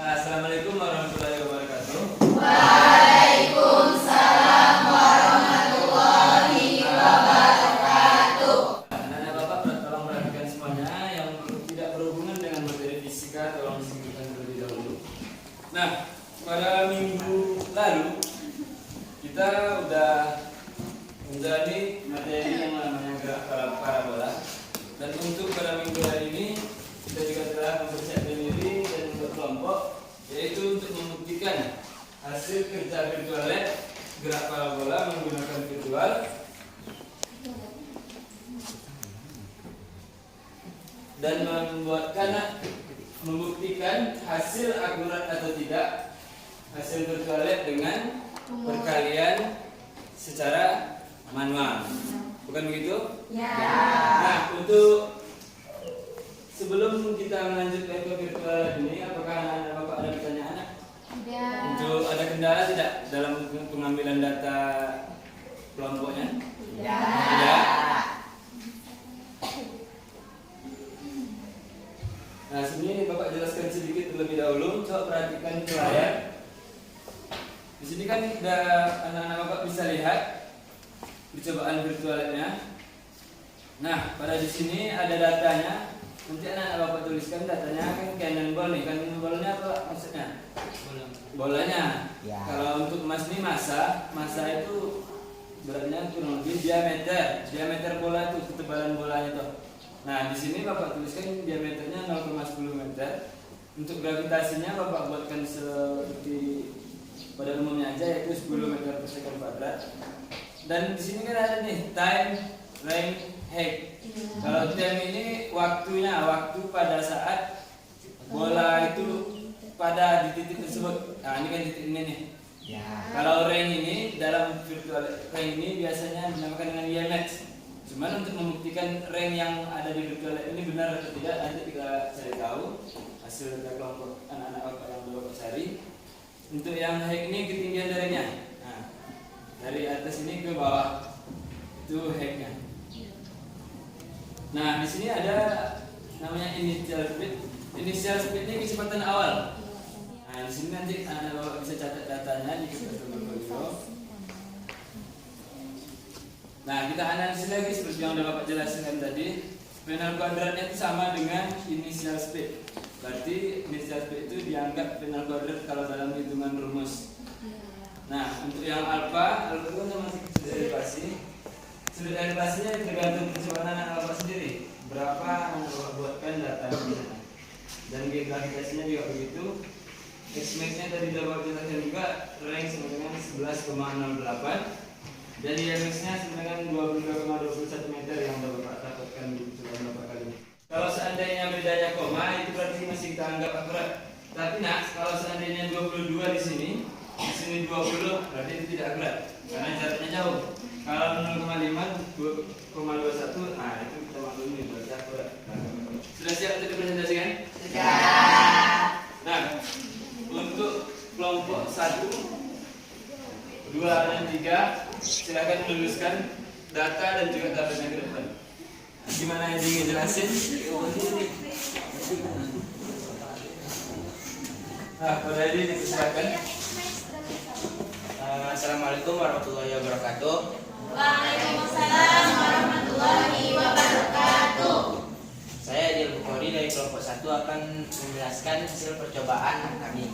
Assalamualaikum warahmatullahi wabarakatuh. Waalaikumsalam warahmatullahi wabarakatuh. Anak-anak Bapak tolong perhatikan semuanya yang tidak berhubungan dengan materi fisika tolong disingkirkan terlebih dahulu. Nah, pada minggu lalu kita udah menjalani materi yang namanya gerak parabola, dan untuk pada minggu hari ini kita juga telah mempersiapkan diri dan berkelompok, yaitu untuk membuktikan hasil kerja virtual lab gerak parabola menggunakan virtual dan membuktikan hasil akurat atau tidak hasil virtual lab dengan perkalian secara manual. Bukan begitu? Ya. Nah, untuk sebelum kita melanjutkan ke virtual ini, apakah anak-anak Bapak ada pertanyaan? Tidak. Untuk ada kendala tidak dalam pengambilan data kelompoknya? Tidak. Nah, sini Bapak jelaskan sedikit terlebih dahulu. Coba perhatikan ke layar. Di sini kan anak-anak Bapak bisa lihat percobaan virtualnya. Nah, pada di sini ada datanya. Nanti anak-anak Bapak tuliskan datanya kan cannonball nih. Cannonballnya apa maksudnya? Bolanya. Ya. Kalau untuk emas ini massa itu beratnya kurang lebih diameter bola itu, ketebalan bolanya itu. Nah, di sini Bapak tuliskan diameternya 0,10 meter. Untuk gravitasinya Bapak buatkan seperti pada umumnya aja, yaitu 10 meter per second kuadrat. Dan di sini kan ada nih time, range, height. Kalau time ini waktu pada saat bola itu pada di titik tersebut. Nah, ini kan titik ini nih. Ya. Kalau range ini dalam virtual range ini biasanya dinamakan dengan IMX. Cuman untuk membuktikan range yang ada di virtual ini benar atau tidak, nanti kita cari tahu hasil dari kelompok anak-anak Bapak yang Bapak cari. Untuk yang height ini ketinggian darinya. Nah, dari atas ini ke bawah itu height-nya. Nah, di sini ada namanya initial speed. Initial speed ini kecepatan awal. Nah, di sini nanti anak Bapak bisa catat datanya di kertas portfolio. Nah, kita analisis lagi seperti yang sudah Bapak jelaskan tadi. Penal kuadratnya itu sama dengan initial speed. Berarti initial speed itu dianggap penal kuadrat kalau dalam hitungan rumus. Nah, untuk yang alfa itu masih sudut derivasi. Sudut derivasinya tergantung kecepatan anak Bapak sendiri. Berapa anak Bapak buatkan datanya. Dan gravitasinya juga begitu. X-max-nya tadi Bapak jelaskan juga range sama dengan 11,08. Dan IMX-nya sama dengan 22,21 meter yang Bapak dapatkan di percobaan Bapak kali ini. Kalau seandainya bedanya koma, itu berarti masih kita anggap akurat. Tapi kalau seandainya 22 di sini 20, berarti itu tidak akurat karena jaraknya jauh. Kalau 0,5, 2,21, nah itu kita maklumi berarti akurat. Sudah siap untuk dipresentasikan? Sudah. Nah, untuk kelompok 1, 2, dan 3 silakan menuliskan data dan juga tabelnya ke depan. Gimana yang ingin jelasin? Nah, pada ini dipersilakan. Assalamualaikum warahmatullahi wabarakatuh. Waalaikumsalam warahmatullahi wabarakatuh. Saya Adil Bukhari dari kelompok 1 akan menjelaskan hasil percobaan kami.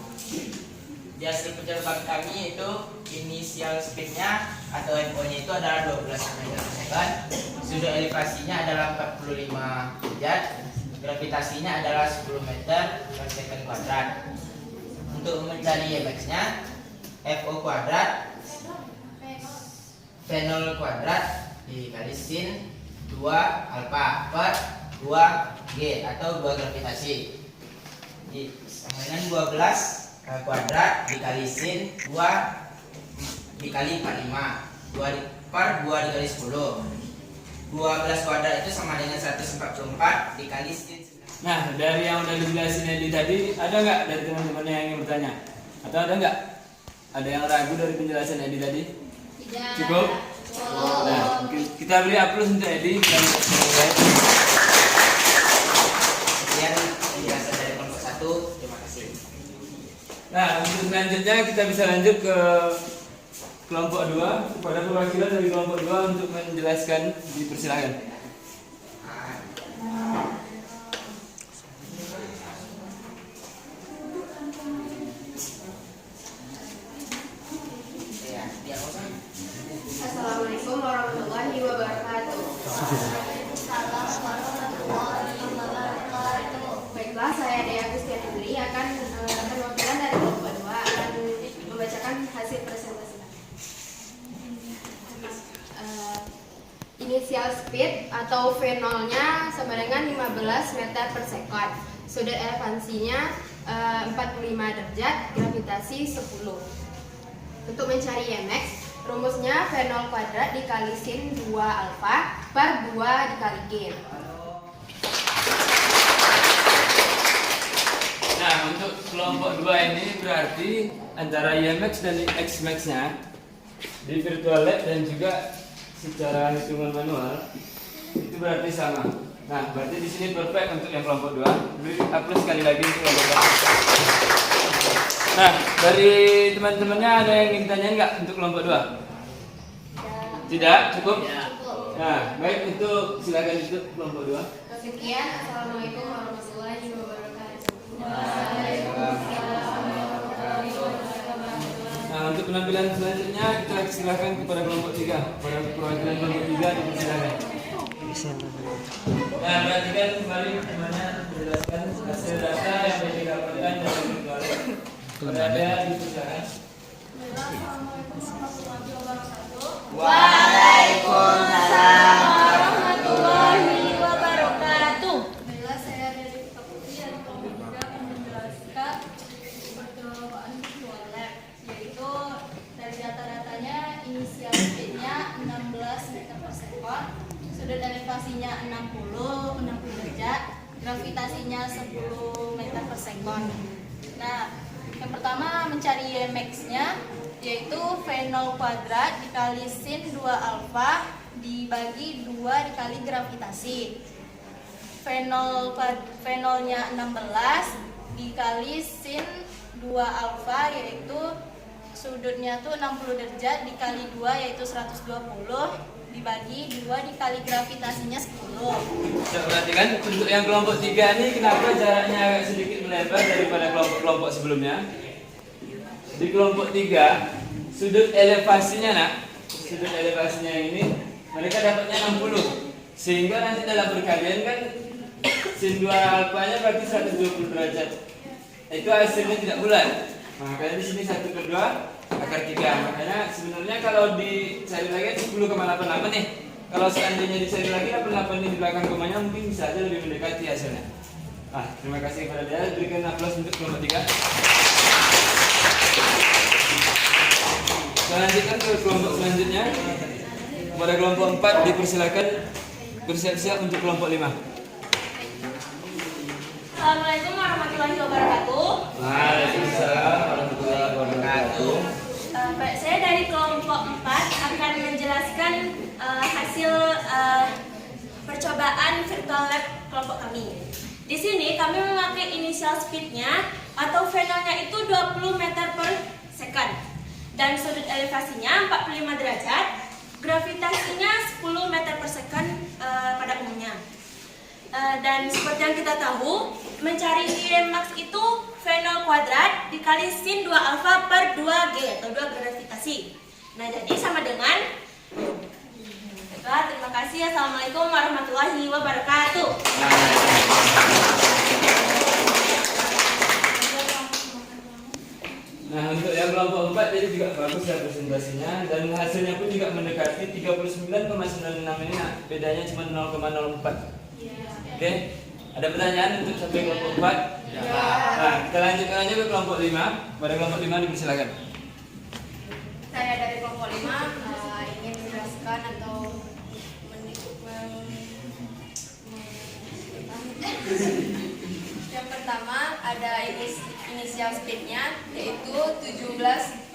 Di hasil percobaan kami itu initial speednya atau FO-nya itu adalah 12 meter per second. Sudut elevasinya adalah 45 derajat. Gravitasinya adalah 10 meter per second kuadrat. Untuk mencari IMX-nya, FO kuadrat V0 kuadrat dikali sin 2 alfa per 2 G atau 2 gravitasi sama dengan 12 kuadrat dikali sin 2 dikali 45 2 per 2 dikali 10. 12 kuadrat itu sama dengan 144 dikali sin. Nah, dari yang udah dijelasin Edi tadi, ada nggak dari teman-teman yang ingin bertanya? Atau ada nggak? Ada yang ragu dari penjelasan Edi tadi? Tidak. Cukup? Nah, kita beri aplaus untuk Edi dan Sekian penjelasan dari kelompok 1. Terima kasih. Nah, untuk selanjutnya kita bisa lanjut ke kelompok 2. Kepada perwakilan dari kelompok 2 untuk menjelaskan, dipersilakan. Assalamualaikum warahmatullahi wabarakatuh. Baiklah, saya Dea Agustiani Duli akan perwakilan dari kelompok 2 akan membacakan hasil presentasi. Initial speed atau V0-nya sama dengan 15 meter per sekon. Sudut elevansinya 45 derajat, gravitasi 10. Untuk mencari Ymax, rumusnya V0 kuadrat dikali sin 2 alfa per 2 dikali G. Nah, untuk kelompok 2 ini berarti antara Ymax dan Xmax-nya di virtual lab dan juga secara hitungan manual itu berarti sama. Nah, berarti di sini perfect untuk yang kelompok 2. Beri upload sekali lagi untuk kelompok 2. Nah, dari teman-temannya ada yang ingin tanyain nggak untuk kelompok 2? Tidak, cukup? Nah, baik, untuk silakan untuk kelompok 2. Sekian, assalamualaikum warahmatullahi wabarakatuh. Nah, untuk penampilan selanjutnya kita silakan kepada kelompok 3. Pada perwakilan kelompok 3 dipersilakan. Nah, perhatikan kembali bagaimana menjelaskan hasil data yang didapatkan dari virtual lab. Ada dipersilakan. Waalaikumsalam warahmatullahi wabarakatuh. Baiklah, saya dari Kapolri dan kelompok 3 akan menjelaskan percobaan virtual lab, yaitu dari data-datanya inisial speednya 16 meter per sekon, sudut elevasinya 60 derajat, gravitasinya 10 meter per sekon. Nah, yang pertama mencari Ymax-nya, yaitu V0 kuadrat dikali sin 2 alfa dibagi 2 dikali gravitasi. V0-nya 16 dikali sin 2 alfa, yaitu sudutnya tuh 60 derajat dikali 2 yaitu 120 dibagi 2 dikali gravitasinya 10. Perhatikan untuk yang kelompok 3 ini kenapa jaraknya agak sedikit melebar daripada kelompok-kelompok sebelumnya. Di kelompok 3 sudut elevasinya sudut elevasinya ini mereka dapatnya 60, sehingga nanti dalam perkalian kan sin 2 alfanya berarti 120 derajat. Itu hasilnya tidak bulat. Makanya di sini 1/2 akar 3. Makanya sebenarnya kalau dicari lagi 10,88 nih. Kalau seandainya dicari lagi 88 ini di belakang komanya mungkin bisa aja lebih mendekati hasilnya. Terima kasih kepada dia. Berikan aplaus untuk kelompok 3. Kita lanjutkan ke kelompok selanjutnya. Pada kelompok 4 dipersilakan bersiap-siap untuk kelompok 5. Assalamualaikum warahmatullahi wabarakatuh. Waalaikumsalam warahmatullahi wabarakatuh. Baik, saya dari kelompok 4 akan menjelaskan hasil percobaan virtual lab kelompok kami. Di sini kami memakai initial speednya atau V0-nya itu 20 meter per second dan sudut elevasinya 45 derajat, gravitasinya 10 meter per second pada umumnya. Dan seperti yang kita tahu, mencari Ymax itu V0 kuadrat dikali sin 2 alfa per 2G atau 2 gravitasi. Nah, jadi sama dengan. Baiklah, terima kasih. Assalamualaikum warahmatullahi wabarakatuh. Nah, untuk yang kelompok 4 jadi juga bagus ya presentasinya, dan hasilnya pun juga mendekati 39,96 ini. Bedanya cuma 0,04. Oke, ada pertanyaan untuk sampai kelompok 4? Ya. Nah, kita lanjutkan aja ke kelompok 5. Pada kelompok 5 dipersilakan. Saya dari kelompok 5 ingin menjelaskan atau yang pertama ada inisial speednya yaitu 17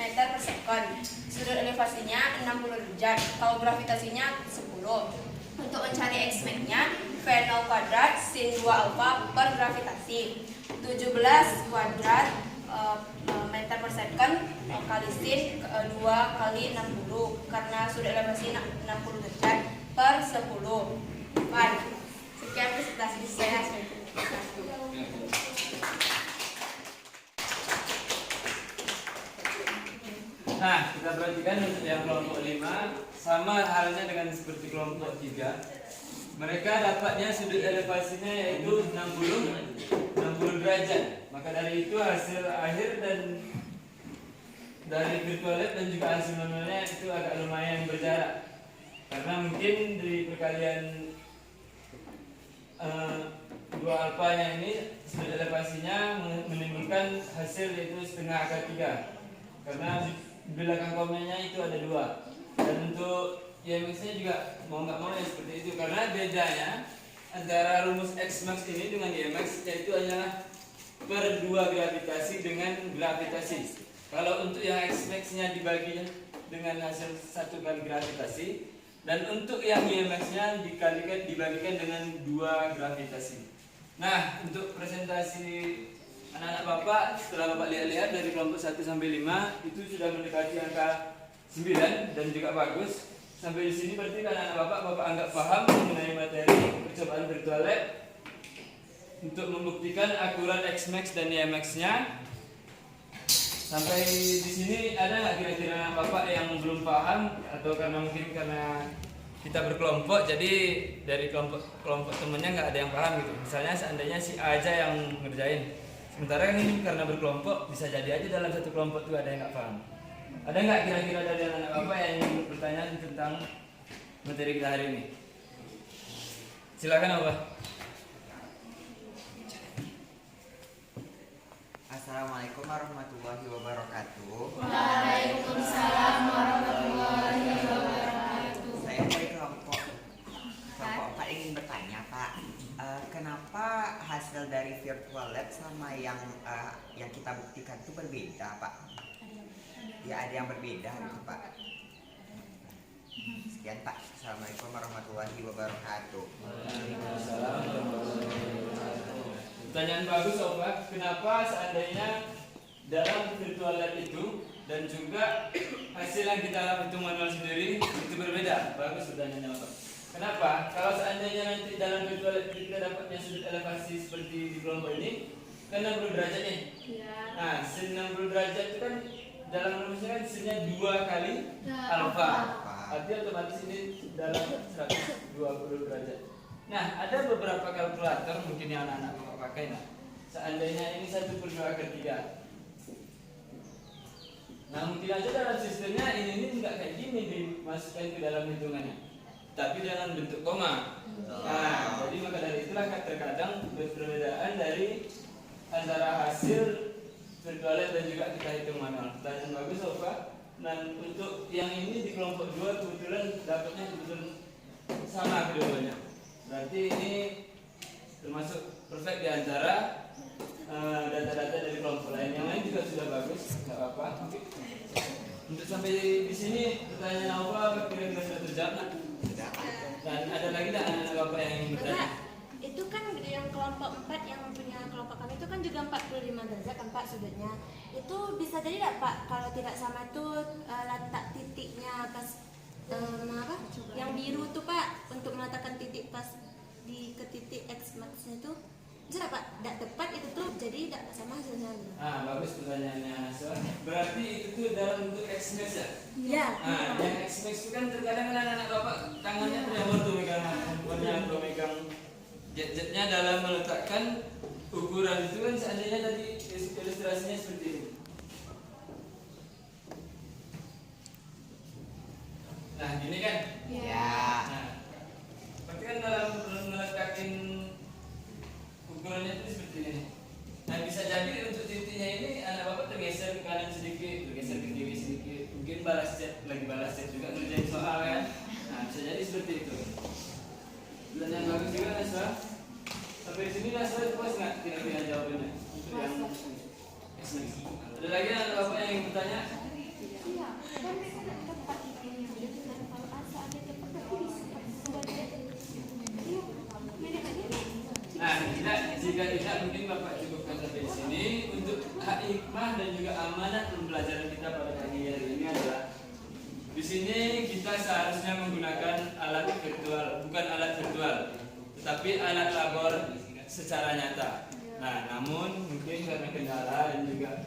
meter per sekon, sudut elevasinya 60 derajat, kalau gravitasinya 10. Untuk mencari Xmax-nya, V0 kuadrat sin 2 alfa per gravitasi 17 kuadrat second kalisin 2 kali 60 karena sudut elevasi 60 derajat per 10. Sekian presentasi saya. Nah, kita perhatikan untuk yang kelompok 5 sama halnya dengan seperti kelompok 3. Mereka dapatnya sudut elevasinya yaitu 60 derajat. Maka dari itu hasil akhir dan dari virtual lab dan juga hasil manualnya itu agak lumayan berjarak. Karena mungkin di perkalian 2 alfanya ini sudut elevasinya menimbulkan hasil yaitu setengah akar 3. Karena di belakang komennya itu ada 2. Dan untuk IMX-nya juga mau nggak mau ya seperti itu. Karena bedanya antara rumus X max ini dengan IMX yaitu hanyalah per 2 gravitasi dengan gravitasi. Kalau untuk yang X max-nya dibagi dengan hasil 1 kali gravitasi, dan untuk yang IMX-nya dibagikan dengan 2 gravitasi. Nah, untuk presentasi anak-anak Bapak, setelah Bapak lihat-lihat dari kelompok 1 sampai 5 itu sudah mendekati angka 9 dan juga bagus. Sampai di sini berarti anak-anak Bapak anggap paham mengenai materi percobaan virtual lab untuk membuktikan akurat X-max dan Y-max-nya. Sampai di sini ada nggak kira-kira anak Bapak yang belum paham atau karena kita berkelompok jadi dari kelompok temennya nggak ada yang paham gitu. Misalnya seandainya si A aja yang ngerjain. Sementara ini karena berkelompok bisa jadi aja dalam satu kelompok itu ada yang nggak paham. Ada nggak kira-kira dari anak Bapak yang ingin bertanya tentang materi kita hari ini? Silakan Abah. Assalamualaikum warahmatullahi wabarakatuh. Waalaikumsalam warahmatullahi wabarakatuh. Saya dari kelompok 4 ingin bertanya Pak, kenapa hasil dari virtual lab sama yang kita buktikan itu berbeda Pak? Ya ada yang berbeda gitu Pak. Sekian Pak. Assalamualaikum warahmatullahi wabarakatuh. Waalaikumsalam warahmatullahi wabarakatuh. Pertanyaan bagus Obat. Kenapa seandainya dalam virtual lab itu dan juga hasil yang kita hitung manual sendiri itu berbeda? Bagus pertanyaannya Obat. Kenapa? Kalau seandainya nanti dalam virtual lab kita dapatnya sudut elevasi seperti di kelompok ini kan 60 derajat nih. Nah, sin 60 derajat itu kan dalam rumusnya kan sinnya 2 kali alfa. Artinya otomatis ini dalam 120 derajat. Nah, ada beberapa kalkulator mungkin yang anak-anak Bapak pakai. Nah, seandainya ini 1/2 akar 3. Nah, mungkin aja dalam sistemnya ini enggak kayak gini dimasukkan ke dalam hitungannya, tapi dalam bentuk koma. Nah, jadi maka dari itulah terkadang perbedaan dari antara hasil virtual lab dan juga kita hitung manual. Pertanyaan bagus Bapak. Dan untuk yang ini di kelompok 2 kebetulan dapatnya kebetulan sama keduanya. Berarti ini termasuk perfect di antara data-data dari kelompok lain. Yang lain juga sudah bagus, nggak apa-apa. Untuk sampai di sini pertanyaan apa kira-kira sudah terjawab? Dan ada lagi tak anak-anak Bapak yang ingin bertanya? Itu kan yang kelompok 4 yang punya kelompok kami itu kan juga 45 derajat kan Pak sudutnya. Itu bisa jadi tidak Pak kalau tidak sama itu letak titiknya pas apa? Yang biru tuh Pak untuk meletakkan titik pas ke titik X max-nya itu bisa Pak? Tidak tepat itu tuh jadi tidak sama hasilnya. Bagus pertanyaannya. Berarti itu tuh dalam bentuk X max ya? Iya. Nah, yang X max itu kan terkadang anak-anak Bapak tangannya terjamur tuh megang handphonenya atau megang gadgetnya dalam meletakkan ukuran itu kan seandainya tadi ilustrasinya seperti ini. Nah, gini kan? Ya. Nah, berarti kan dalam meletakin ukurannya itu seperti ini. Nah, bisa jadi untuk titiknya ini anak Bapak tergeser ke kanan sedikit, tergeser ke kiri sedikit. Mungkin balas chat juga ngerjain soal kan? Nah, bisa jadi seperti itu. Dan yang bagus juga Nasra. Sampai di sini Nasra puas nggak kira-kira jawabannya untuk yang X-max? Ada lagi anak Bapak yang ingin bertanya? Iya, kan mereka tidak tepat ini dengan kalau ada tepat tapi bisa. Iya, mereka ini. Nah, jika tidak mungkin Bapak cukupkan sampai di sini. Untuk hak hikmah dan juga amanat pembelajaran kita pada pagi hari ini adalah di sini kita seharusnya menggunakan alat virtual, bukan alat virtual, tetapi alat labor secara nyata. Nah, namun mungkin karena kendala dan juga